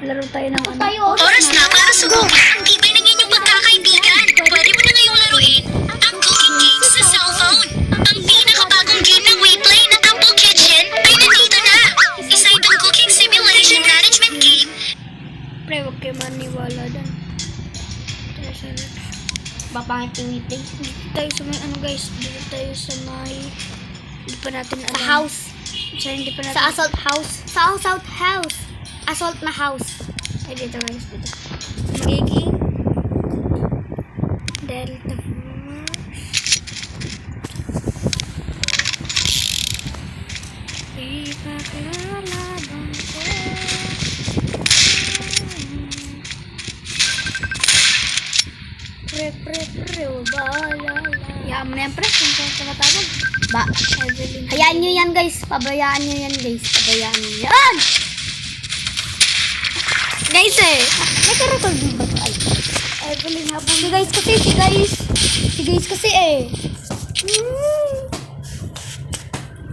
Laro tayo ng ano. Oras na para subukan ang tibay ng inyong pagkakaibigan. Pwede mo na ngayong laruin ang cooking games sa cellphone. Ang pinakabagong game ng WePlay na Temple Kitchen ay nandito na. Isa itong cooking simulation management game. Pre, huwag kayo maniwala dyan. Tayo sa next. Papangit yung WePlay. Dito tayo sa may ano guys. Dito tayo sa may... Hindi pa natin alam. Sa house. Sa hindi pa natin... Sa assault house. Sa assault house. Assault na house. Ay, dito guys. Dito. Magiging... Delta Force. Ipakilalaban ko. Pre, balala. Yaan mo na yan, pre. Kung saan tumatawag. Evelyn. Hayaan nyo yan guys. Pabayaan nyo yan guys. Pabayaan nyo yan. Guys eh. Nagka-record din ba ito? Ay. Evelyn habang... Si guys kasi. Si guys kasi eh.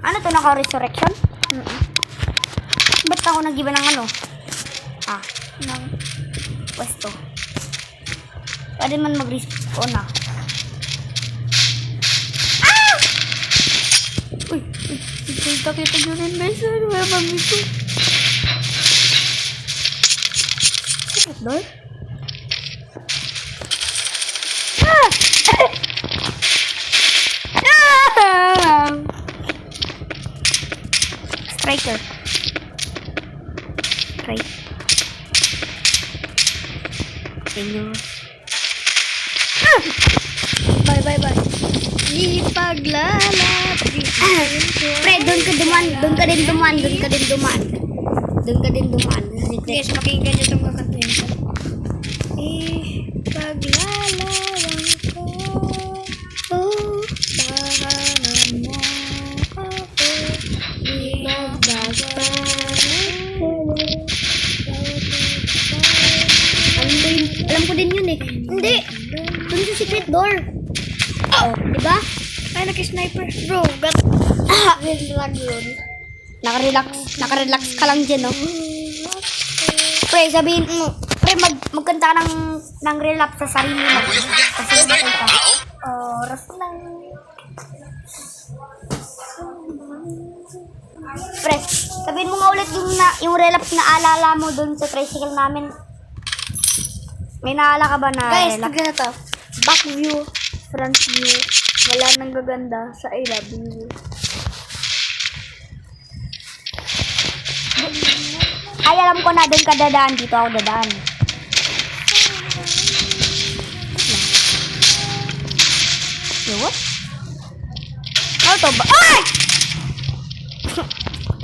Ano to? Naka-resurrection? Ba't ako nag-iba ng ano? Ng pwesto. Pwede man mag-respawn na. Uy, kita nyo rin guys. Ano ba yung mami ko? Secret door? Striker. Strike. Hello. Bye. Ipaglalap. Pre, doon ka din duman. Guys, pakinggan nyo itong kakantuin ko. Ipaglalawang ko. Tahanan mo ako. Alam ko din yun eh. Hindi. Doon sa secret door. Oh, di ba? Ay, naki-sniper. Bro, gat. Lag yun. Naka-relax ka lang dyan, no? Pre, sabihin mo. Pre, magkanta ka ng relapse sa sarili mo. Kasi bakit ka. Oras lang. Pre, sabihin mo nga ulit yung relapse na alala mo dun sa tricycle namin. May naala ka ba na Guys, relapse? tignan na to. Back view, front view. Wala nang gaganda sa I love you. Ay, alam ko na dun ka dadaan. Dito ako dadaan. What? Ano to ba? Ay!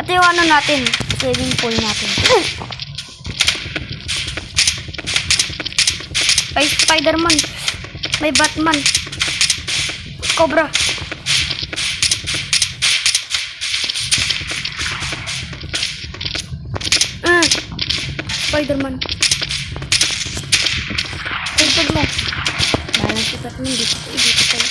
Ito yung ano natin. Saving pool natin. May Spider-Man. May Batman. Cobra. Spider-Man. Tugtog mo. Dahil ang sikat mo, dito tayo.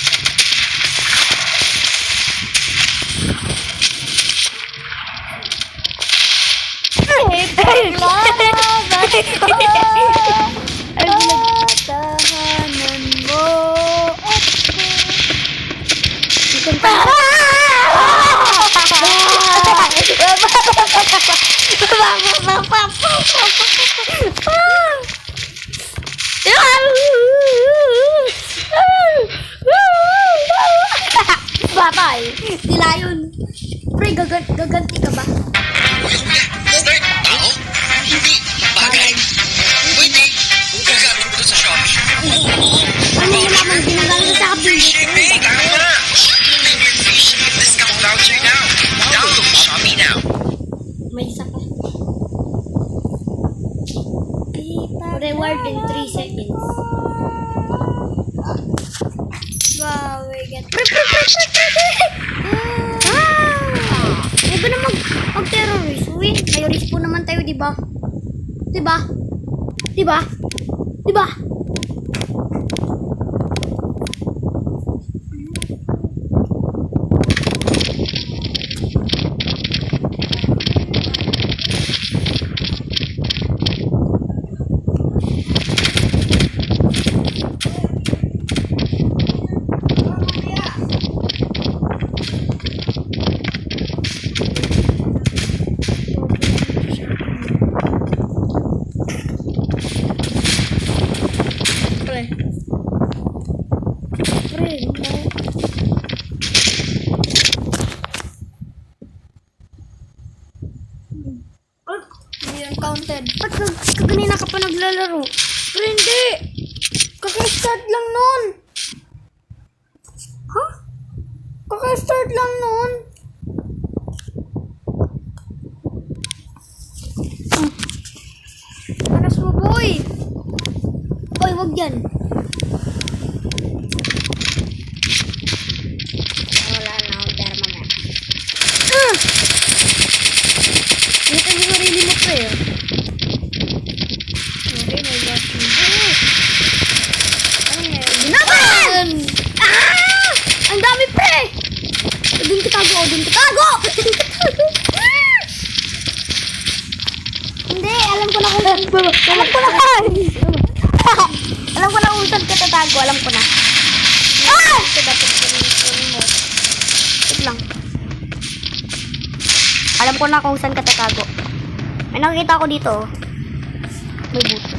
Tahanan mo. Batay. Sila yun. Pre, gaganti ka ba? Start tao? Hindi. Bagay. Pwede. Gagamit ko sa Shopee. Ano yung naman ginagamit sa kapil? Shipping. Tama na. Claim your free shipping discount voucher now. Download Shopee now. May isa pa. Reward in 3 seconds. Wow, we get... Huwag ka na mag-terrorist. Uy, may respawn naman tayo, diba? Diba? Ba't kaganina ka pa naglalaro? Pero hindi. Kaka-start lang nun. Ha? Kaka-start lang nun. Paras mo, boy. Boy, wag yan. Wala na akong pera mamaya. Dito mo sarili mo, pre. Okay, may last one. Ano nga yun? Naman! Ah! Ang dami, pre! Doon ka tago, doon ka tago! Hindi, alam ko na kung alam ko na alam ko na kung saan ka tatago, alam ko na. Ah! Ito dapat sabihin mo. Wait lang. Alam ko na kung saan ka tatago. May nakikita ko dito. Oh. May buto.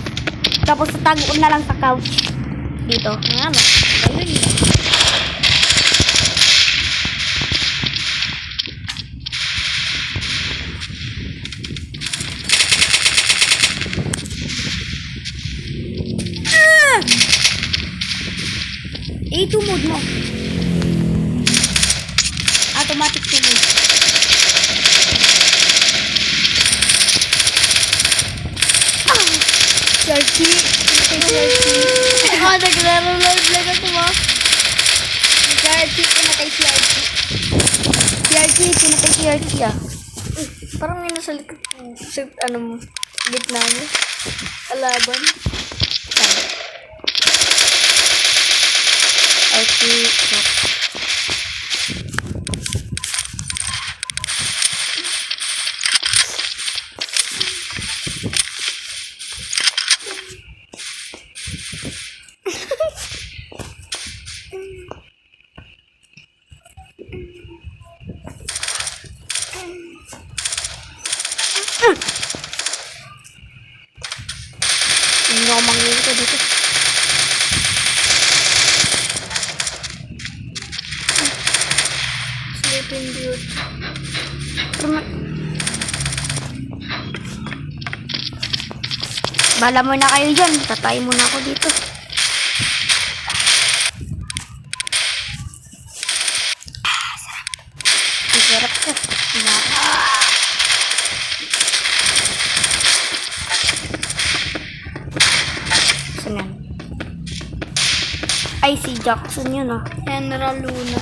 Tapos tatago ko na lang sa couch. Dito. Nga ba? Galing. A2 mode mo. Automatic to mode. Sharky. Ah, naglaro-live lang ako ba? CRT, pinatay CRT. CRT, pinatay CRT ah. Parang may nasa likod sa ano mo, gitna mo. Alaban. CRT. Hindi ako mangyayari ko dito. Sleeping Beauty. Bala mo na kayo dyan. Tatay muna ako dito. Sarap ko. Saan yan? Ay, si Jackson yun ah. General Luna.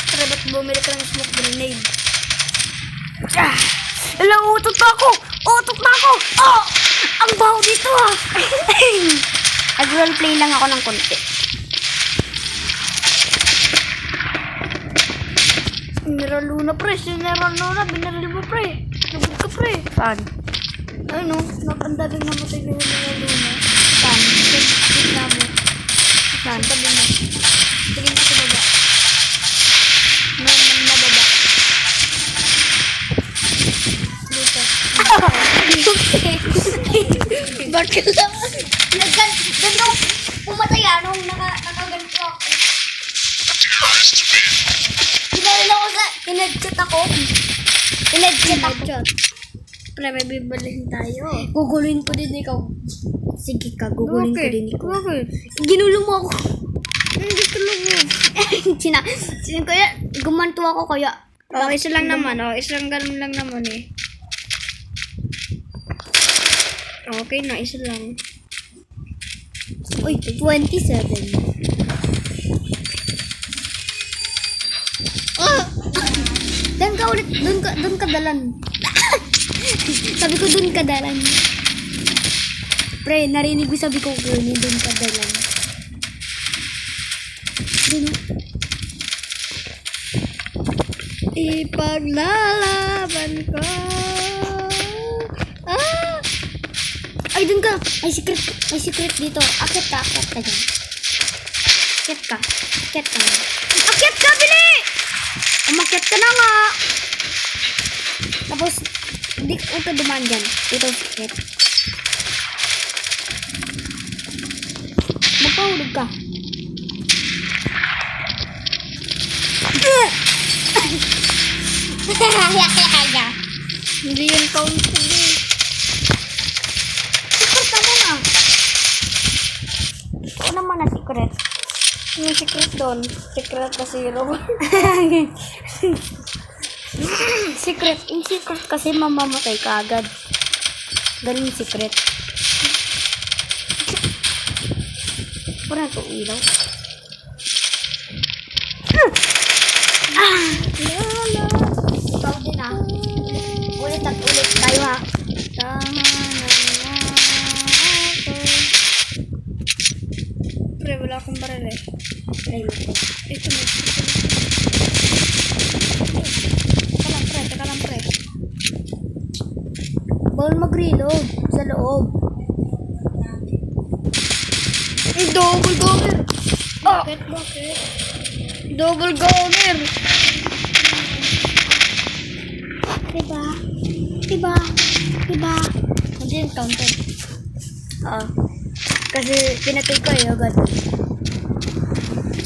Tara, ba't bumili ka ng smoke grenade? Ah! Ala, utot na ako! Utot na ako! Oh! Ang baho dito ah! Nag-roleplay lang ako ng konti. General Luna, pre. General Luna, binaril mo, pre. Nabog ka, pre. Saan? Ano? Nakandaling namatay ni General Luna. Saan? Gitna mo. Saan? Sa tabi mo. Tingin ka sa baba. Nababa. Dito. Bakit lang? Ganito, pumatay nung nakaganto ako. Pinaril ako sa, pinag-chat ako. Pinag-chat ako. Pre, may bibalihin tayo. Guguluhin ko din ikaw. Sige ka, guguluhin ko din ikaw. Bakit? Ginulong mo ako. Hindi talaga. Sina kaya, gumanto ako kaya. Oh, isa lang naman. Oh, isang ganun lang naman eh. Okay na, isa lang. Uy, 27. Ah! Doon ka ulit, doon ka dalan. Sabi ko doon ka dalan. Pre, narinig ko sabi ko gano'n, doon ka dalan. Doon o. Ipaglalaban ko. Ah! Ay, doon ka. May secret dito. Akit ka dyan. Akit ka. Akit ka, bili! Umakyat ka na nga. Tapos, hindi ko dumaan dyan. Dito, akit. Matulog ka. Hindi yun counting. Secret naman ah. Ito naman na secret. Yung secret doon. Secret na zero. Secret. Yung secret kasi mamamatay ka agad. Ganun yung secret. Parang ito ilaw. Lala. Ikaw din ah. Ulit at ulit tayo ha. Pre, wala akong baril eh. Try mo. Ito mo. Teka lang pre. Bawal mag-reload sa loob. Double goner. Oh, Bakit? double goner. Diba? Diba? Diba? Hindi yung counted. Oo. Kasi pinatay ko eh agad.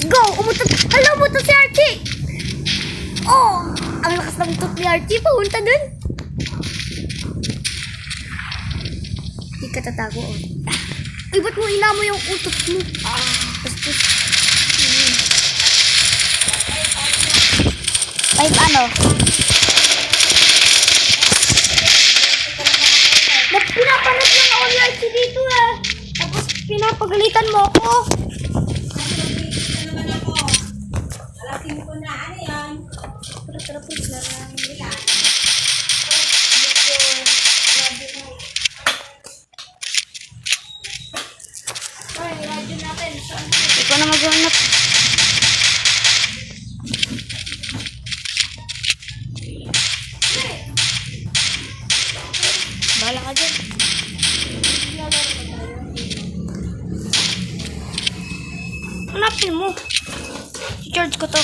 Go! Umutot! Hala, umutot si Archie! Oh! Ang lakas ng utot ni Archie. Papunta dun. Hindi ka tatago oh. Uy, ba't mo inamo yung utot mo? Bastos. Five ano? Pinapanood lang ako ni Archie dito eh. Tapos pinapagalitan mo ako. Tara, please na lang. Ikaw na mag-hanap. Bahala ka dyan. Hanapin mo. Charge ko to.